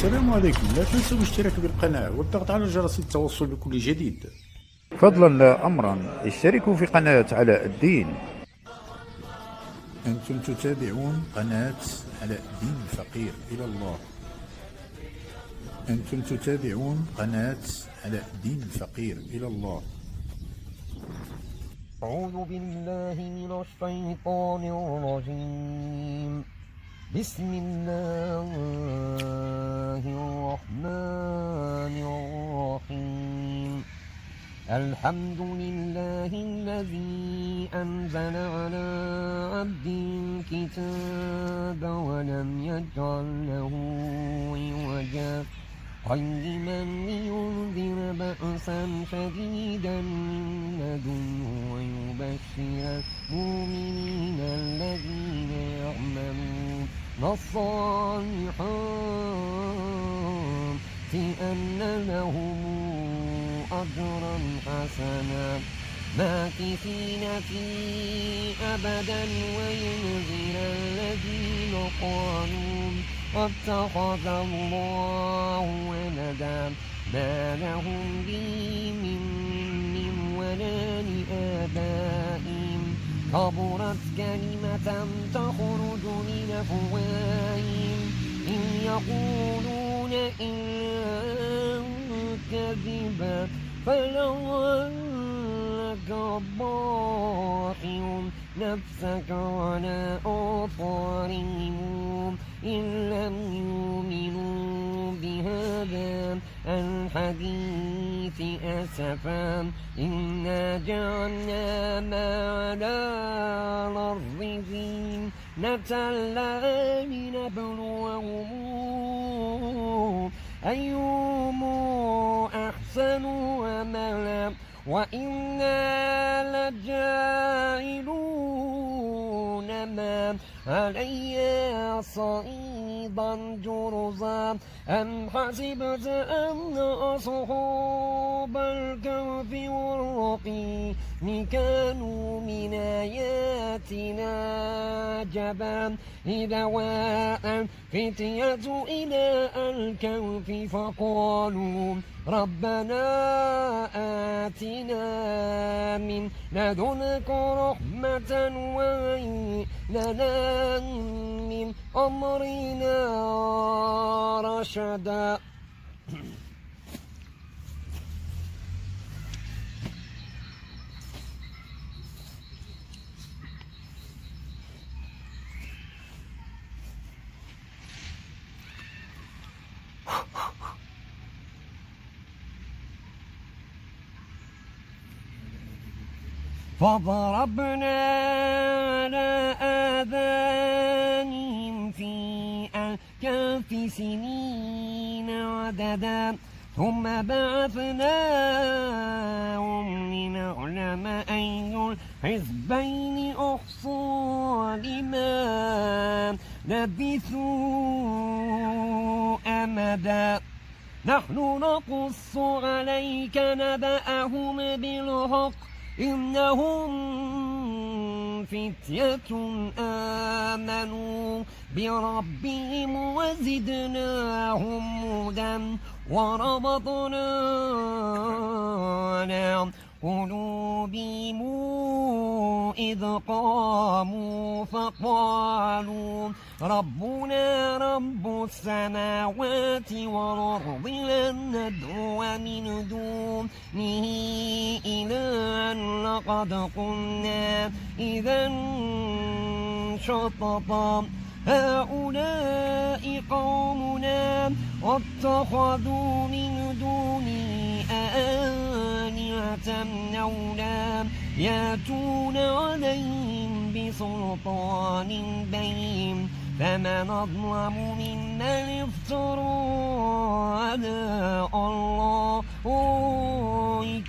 السلام عليكم. لا تنسوا الاشتراك بالقناة والضغط على جرس التوصل بكل جديد. فضلا لا أمرا، اشتركوا في قناة علاء الدين. أنتم تتابعون قناة علاء الدين الفقير إلى الله. أنتم تتابعون قناة علاء الدين الفقير إلى الله. أعوذ بالله من الشيطان الرجيم. بسم الله الرحمن الرحيم. الحمد لله الذي أنزل على عبده الكتاب ولم يجعل له عوجا قيما لينذر بأسا شديدا من لدنه ويبشر المؤمنين الذين يعملون الصالحات أن لهم أجرا حسنا ماكثين فيه أبدا وينذر الذين قالوا اتخذ الله ولدا ما لهم به من ولا لآبائهم كبرت كلمة تخرج من أفواههم إن يقولون إلا كذبا فلعلك باخع نفسك على آثارهم إن لم يؤمنوا بهذا الحديث أسفا إنا جعلنا ما على الأرض زينة لها لنبلوهم أيهم أحسن عملا وإنا لجاعلون ما عليها صعيدا جرزا أم حسبت أن أصحاب الكهف والرقيم كانوا من آياتنا عجبا إذا واء الفتية إلى الكهف فقالوا ربنا آتنا من لدنك رحمة وهيئ لنا من أمرنا رشدا. فضربنا على آذانهم في الكهف سنين عددا ثم بعثناهم لنعلم أي الحزبين أحصى لما لبثوا أمدا نحن نقص عليك نبأهم بالحق إنهم فتية آمنوا بربهم وزدناهم هدى وربطنا على قلوبهم إذ قاموا فقالوا ربنا رب السماوات والأرض لن ندعو من دونه إلها لقد قلنا إذا شططا هؤلاء قومنا واتخذوا من دونه آلهة لولا يأتون عليهم بسلطان بين فمن أظلم ممن افترى على الله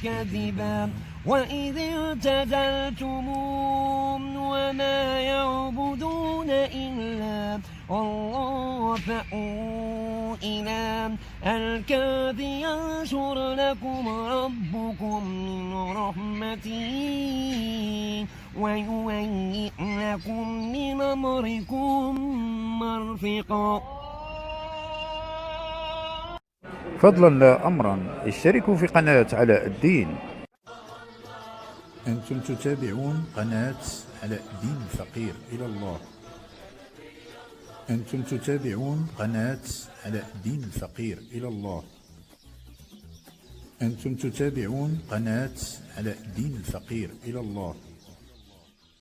كذبا وإذ اعتزلتموهم وما يعبدون إلا الله فأووا إلى الكهف ينشر لكم ربكم من رحمته ويهيئ لكم من أمركم مرفقا فضلا لا أمرا، اشتركوا في قناة علاء الدين. أنتم تتابعون قناة علاء الدين الفقير إلى الله. أنتم تتابعون قناة علاء الدين الفقير إلى الله. أنتم تتابعون قناة علاء الدين الفقير إلى الله.